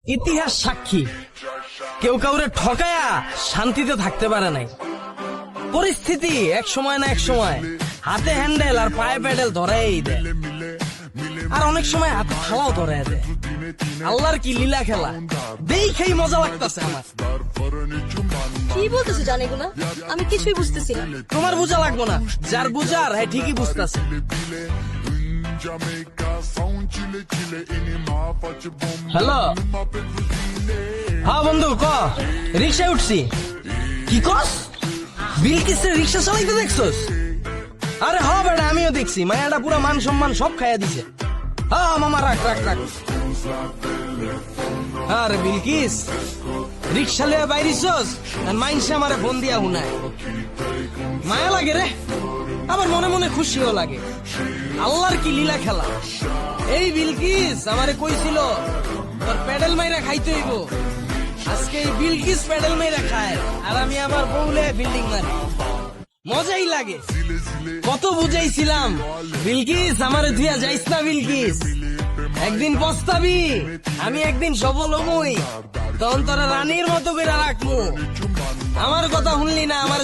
ইতিহাস সাক্ষী, কেউ কাউরে ঠকায়া শান্তিতে থাকতে পারে নাই। পরিস্থিতি এক সময় না এক সময় হাতে হ্যান্ডেল আর পায়ে প্যাডেল ধরাই দেয়, আর অনেক সময় হাতে থালাও ধরাই দেয়। আল্লাহর কি লীলা খেলা, দেখেই মজা লাগতেছে আমার। কি বলতেছো জানি এগুলা? আমি কিছুই বুঝতেছি না। তোমার বোঝা লাগবো না, যার বুঝার হ্যাঁ ঠিকই বুঝতেছে। হ্যালো, হ্যাঁ বন্ধু ক, রিক্সায় উঠছি। কি কস? বিলকিসের রিক্সা চালাইতে দেখছস? আরে হ বেটা, আমিও দেখছি। মায়াটা পুরা মান সম্মান সব খাইয়া দিছে। হ্যাঁ মামা, রাখ রাখ রাখ। আরে বিলকিস, রিক্সা লিয়া বাইরিছস আর মাইনসে আমারে ফোন দিয়া হুনায়। মায়া লাগে রে, আবার মনে মনে খুশিও লাগে। আল্লাহর কি লীলা খেলা। এই বিলকিস আমারে কইছিল তোর প্যাডেল মাইরা খাইতে হইব। আজকে এই বিলকিস প্যাডেল মাইরা খায় আর আমি আমার বউলে বিল্ডিং মারি। মজাই লাগে। কত বুঝাইছিলাম, বিলকিস আমারে ধুইয়া যাইস না বিলকিস, একদিন পস্তাবি, আমি একদিন সফল হবই, তখন তোরা রানীর মতো করে রাখবো। আমার কথা শুনলি না, আমার